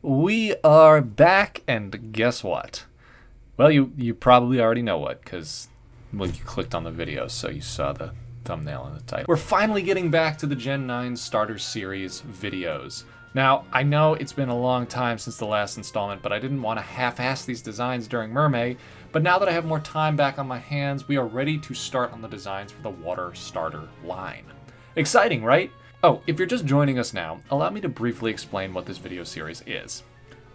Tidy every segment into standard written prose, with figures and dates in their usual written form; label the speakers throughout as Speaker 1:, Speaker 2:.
Speaker 1: We are back, and guess what? Well, you probably already know what, because, well, you clicked on the video, so you saw the thumbnail and the title. We're finally getting back to the Gen 9 Starter Series videos. Now, I know it's been a long time since the last installment, but I didn't want to half-ass these designs during Mermaid, but now that I have more time back on my hands, we are ready to start on the designs for the Water Starter line. Exciting, right? Oh, if you're just joining us now, allow me to briefly explain what this video series is.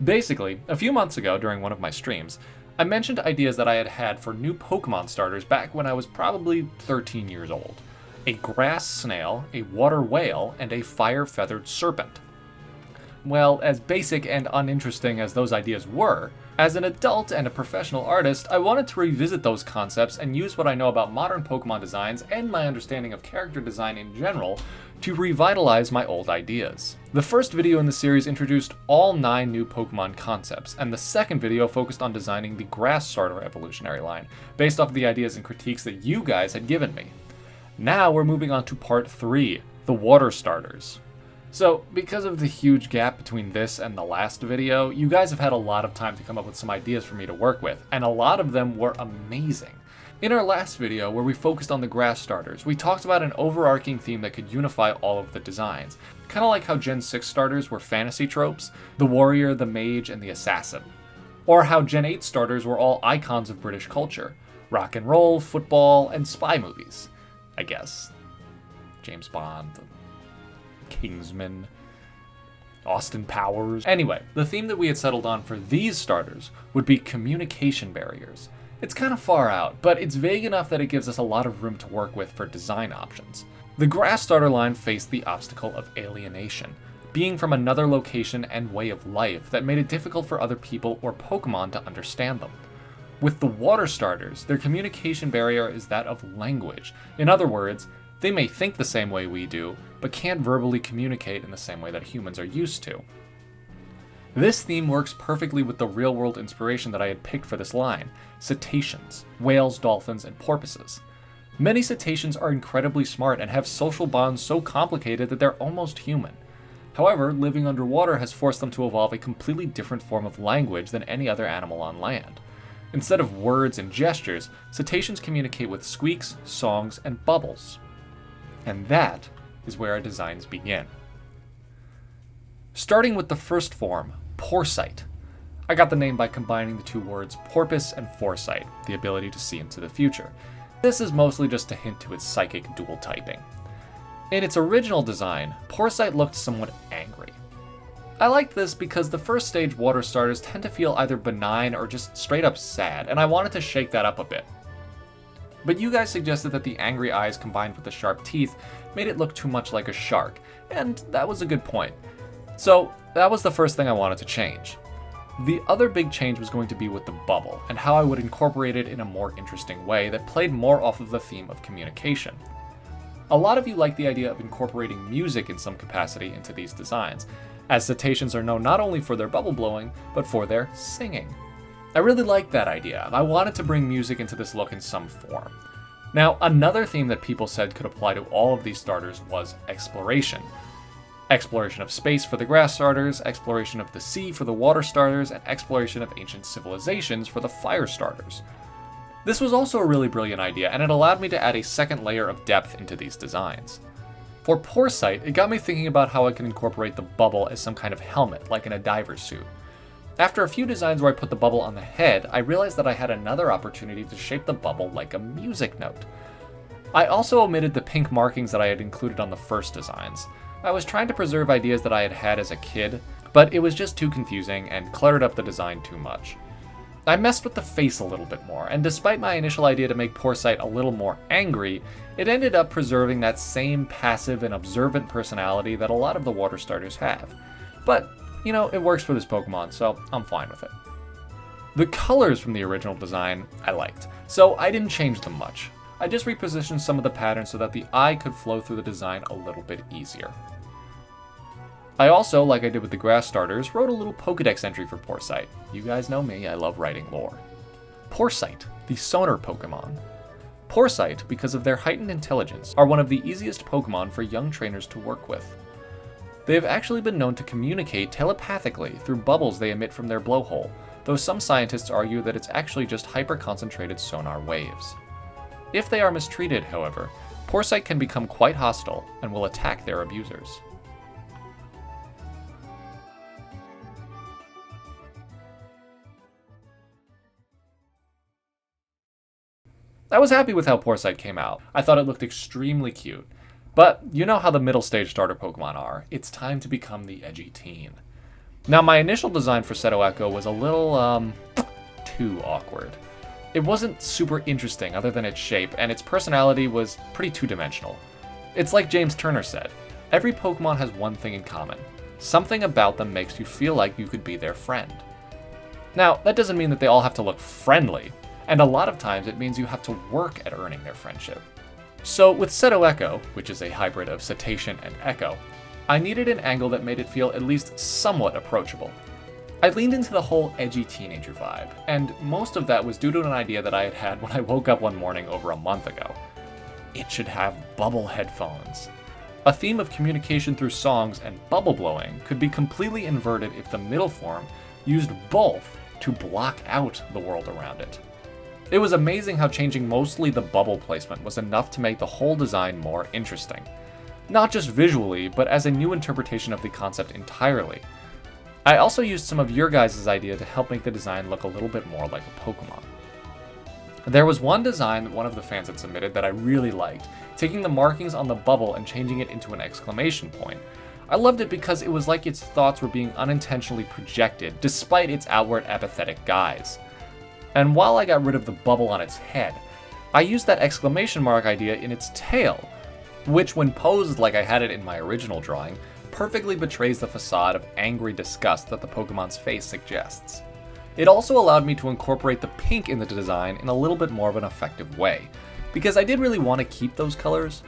Speaker 1: Basically, a few months ago during one of my streams, I mentioned ideas that I had had for new Pokemon starters back when I was probably 13 years old. A grass snail, a water whale, and a fire-feathered serpent. Well, as basic and uninteresting as those ideas were, as an adult and a professional artist, I wanted to revisit those concepts and use what I know about modern Pokemon designs and my understanding of character design in general to revitalize my old ideas. The first video in the series introduced all 9 new Pokemon concepts, and the second video focused on designing the Grass Starter evolutionary line, based off of the ideas and critiques that you guys had given me. Now we're moving on to part 3, the Water Starters. So, because of the huge gap between this and the last video, you guys have had a lot of time to come up with some ideas for me to work with, and a lot of them were amazing. In our last video, where we focused on the grass starters, we talked about an overarching theme that could unify all of the designs. Kinda like how Gen 6 starters were fantasy tropes, the warrior, the mage, and the assassin. Or how Gen 8 starters were all icons of British culture. Rock and roll, football, and spy movies, I guess. James Bond, Kingsman, Austin Powers. Anyway, the theme that we had settled on for these starters would be communication barriers. It's kind of far out, but it's vague enough that it gives us a lot of room to work with for design options. The grass starter line faced the obstacle of alienation, being from another location and way of life that made it difficult for other people or Pokemon to understand them. With the water starters, their communication barrier is that of language. In other words, they may think the same way we do, but can't verbally communicate in the same way that humans are used to. This theme works perfectly with the real-world inspiration that I had picked for this line: cetaceans, whales, dolphins, and porpoises. Many cetaceans are incredibly smart and have social bonds so complicated that they're almost human. However, living underwater has forced them to evolve a completely different form of language than any other animal on land. Instead of words and gestures, cetaceans communicate with squeaks, songs, and bubbles. And that is where our designs begin. Starting with the first form, Porsight. I got the name by combining the two words porpoise and foresight, the ability to see into the future. This is mostly just a hint to its psychic dual typing. In its original design, Porsight looked somewhat angry. I liked this because the first stage water starters tend to feel either benign or just straight up sad, and I wanted to shake that up a bit. But you guys suggested that the angry eyes combined with the sharp teeth made it look too much like a shark, and that was a good point. So that was the first thing I wanted to change. The other big change was going to be with the bubble, and how I would incorporate it in a more interesting way that played more off of the theme of communication. A lot of you like the idea of incorporating music in some capacity into these designs, as cetaceans are known not only for their bubble blowing, but for their singing. I really liked that idea, and I wanted to bring music into this look in some form. Now, another theme that people said could apply to all of these starters was exploration. Exploration of space for the grass starters, exploration of the sea for the water starters, and exploration of ancient civilizations for the fire starters. This was also a really brilliant idea, and it allowed me to add a second layer of depth into these designs. For Porsight, it got me thinking about how I can incorporate the bubble as some kind of helmet, like in a diver's suit. After a few designs where I put the bubble on the head, I realized that I had another opportunity to shape the bubble like a music note. I also omitted the pink markings that I had included on the first designs. I was trying to preserve ideas that I had had as a kid, but it was just too confusing and cluttered up the design too much. I messed with the face a little bit more, and despite my initial idea to make Porsight a little more angry, it ended up preserving that same passive and observant personality that a lot of the water starters have. But, you know, it works for this Pokemon, so I'm fine with it. The colors from the original design I liked, so I didn't change them much. I just repositioned some of the patterns so that the eye could flow through the design a little bit easier. I also, like I did with the grass starters, wrote a little Pokedex entry for Porsight. You guys know me, I love writing lore. Porsight, the sonar Pokemon. Porsight, because of their heightened intelligence, are one of the easiest Pokemon for young trainers to work with. They have actually been known to communicate telepathically through bubbles they emit from their blowhole, though some scientists argue that it's actually just hyper-concentrated sonar waves. If they are mistreated, however, Porsight can become quite hostile and will attack their abusers. I was happy with how Porsight came out. I thought it looked extremely cute. But you know how the middle stage starter Pokemon are. It's time to become the edgy teen. Now, my initial design for Seto Echo was a little, too awkward. It wasn't super interesting other than its shape, and its personality was pretty two-dimensional. It's like James Turner said, every Pokemon has one thing in common. Something about them makes you feel like you could be their friend. Now, that doesn't mean that they all have to look friendly, and a lot of times it means you have to work at earning their friendship. So with Seto Echo, which is a hybrid of Cetacean and Echo, I needed an angle that made it feel at least somewhat approachable. I leaned into the whole edgy teenager vibe, and most of that was due to an idea that I had had when I woke up one morning over a month ago. It should have bubble headphones. A theme of communication through songs and bubble blowing could be completely inverted if the middle form used both to block out the world around it. It was amazing how changing mostly the bubble placement was enough to make the whole design more interesting. Not just visually, but as a new interpretation of the concept entirely. I also used some of your guys' idea to help make the design look a little bit more like a Pokemon. There was one design that one of the fans had submitted that I really liked, taking the markings on the bubble and changing it into an exclamation point. I loved it because it was like its thoughts were being unintentionally projected despite its outward apathetic guise. And while I got rid of the bubble on its head, I used that exclamation mark idea in its tail, which when posed like I had it in my original drawing, perfectly betrays the facade of angry disgust that the Pokemon's face suggests. It also allowed me to incorporate the pink in the design in a little bit more of an effective way, because I did really want to keep those colors.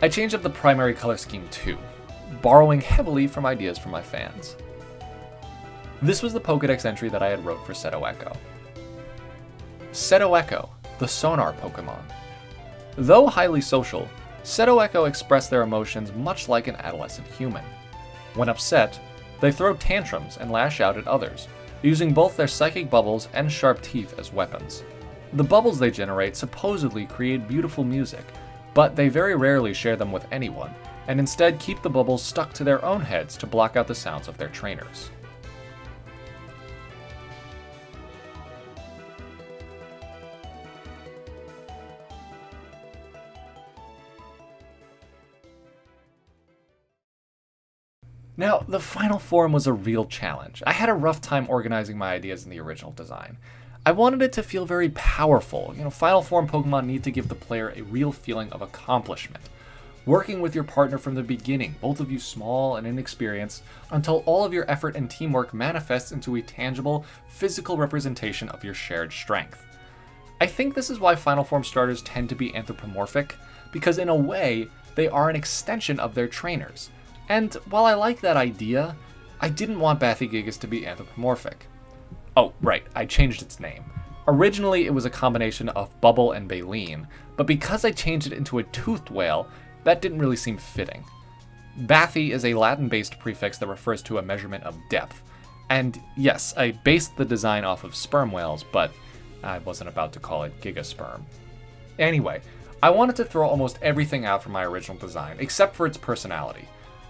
Speaker 1: I changed up the primary color scheme too, borrowing heavily from ideas from my fans. This was the Pokedex entry that I had wrote for Seto Echo. Seto Echo, the sonar Pokemon. Though highly social, Seto Echo express their emotions much like an adolescent human. When upset, they throw tantrums and lash out at others, using both their psychic bubbles and sharp teeth as weapons. The bubbles they generate supposedly create beautiful music, but they very rarely share them with anyone, and instead keep the bubbles stuck to their own heads to block out the sounds of their trainers. Now, the final form was a real challenge. I had a rough time organizing my ideas in the original design. I wanted it to feel very powerful. Final form Pokemon need to give the player a real feeling of accomplishment. Working with your partner from the beginning, both of you small and inexperienced, until all of your effort and teamwork manifests into a tangible, physical representation of your shared strength. I think this is why final form starters tend to be anthropomorphic, because in a way, they are an extension of their trainers. And while I like that idea, I didn't want Bathygigas to be anthropomorphic. Oh, right, I changed its name. Originally, it was a combination of Bubble and Baleen, but because I changed it into a toothed whale, that didn't really seem fitting. Bathy is a Latin-based prefix that refers to a measurement of depth. And yes, I based the design off of sperm whales, but I wasn't about to call it Gigasperm. Anyway, I wanted to throw almost everything out from my original design, except for its personality.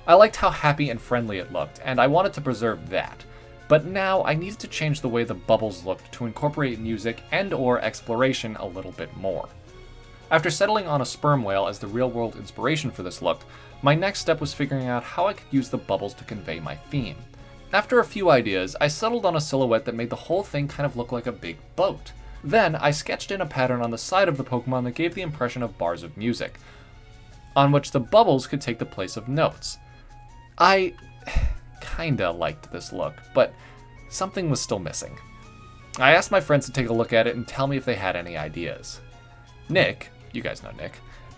Speaker 1: I liked how happy and friendly it looked, and I wanted to preserve that. But now I needed to change the way the bubbles looked to incorporate music and/or exploration a little bit more. After settling on a sperm whale as the real-world inspiration for this look, my next step was figuring out how I could use the bubbles to convey my theme. After a few ideas, I settled on a silhouette that made the whole thing kind of look like a big boat. Then I sketched in a pattern on the side of the Pokemon that gave the impression of bars of music, on which the bubbles could take the place of notes. I kinda liked this look, but something was still missing. I asked my friends to take a look at it and tell me if they had any ideas. Nick, you guys know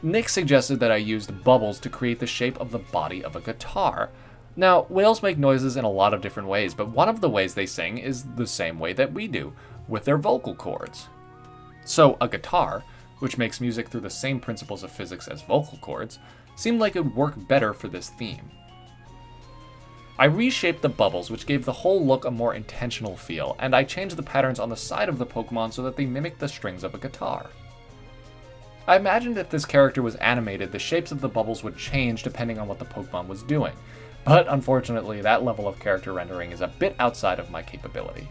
Speaker 1: Nick suggested that I used bubbles to create the shape of the body of a guitar. Now, whales make noises in a lot of different ways, but one of the ways they sing is the same way that we do, with their vocal cords. So a guitar, which makes music through the same principles of physics as vocal cords, seemed like it would work better for this theme. I reshaped the bubbles, which gave the whole look a more intentional feel, and I changed the patterns on the side of the Pokemon so that they mimic the strings of a guitar. I imagined if this character was animated, the shapes of the bubbles would change depending on what the Pokemon was doing, but unfortunately that level of character rendering is a bit outside of my capability.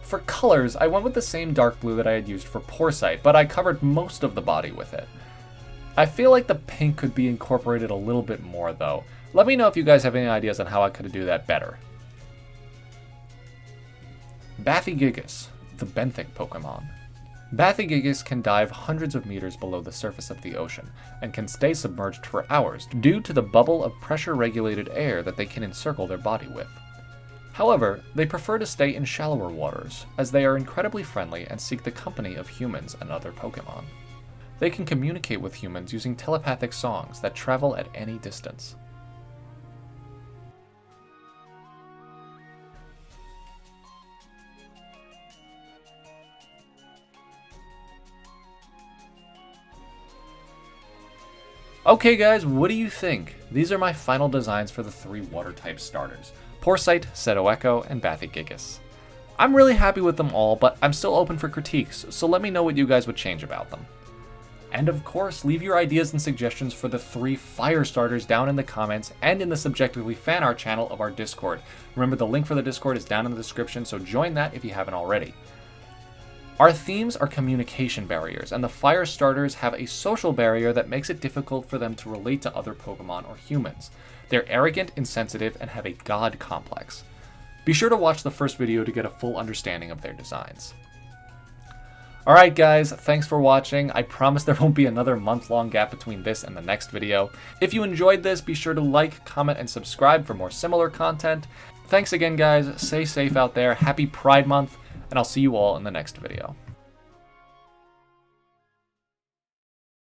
Speaker 1: For colors, I went with the same dark blue that I had used for Poresight, but I covered most of the body with it. I feel like the pink could be incorporated a little bit more though. Let me know if you guys have any ideas on how I could do that better. Bathygigas, the benthic Pokemon. Bathygigas can dive hundreds of meters below the surface of the ocean, and can stay submerged for hours due to the bubble of pressure-regulated air that they can encircle their body with. However, they prefer to stay in shallower waters, as they are incredibly friendly and seek the company of humans and other Pokemon. They can communicate with humans using telepathic songs that travel at any distance. Okay guys, what do you think? These are my final designs for the 3 water-type starters: Poresight, Seto-Echo, and Bathygigas. I'm really happy with them all, but I'm still open for critiques, so let me know what you guys would change about them. And of course, leave your ideas and suggestions for the 3 fire starters down in the comments and in the Subjectively fan art channel of our Discord. Remember, the link for the Discord is down in the description, so join that if you haven't already. Our themes are communication barriers, and the fire starters have a social barrier that makes it difficult for them to relate to other Pokemon or humans. They're arrogant, insensitive, and have a god complex. Be sure to watch the first video to get a full understanding of their designs. Alright guys, thanks for watching. I promise there won't be another month-long gap between this and the next video. If you enjoyed this, be sure to like, comment, and subscribe for more similar content. Thanks again guys, stay safe out there, happy Pride Month, and I'll see you all in the next video.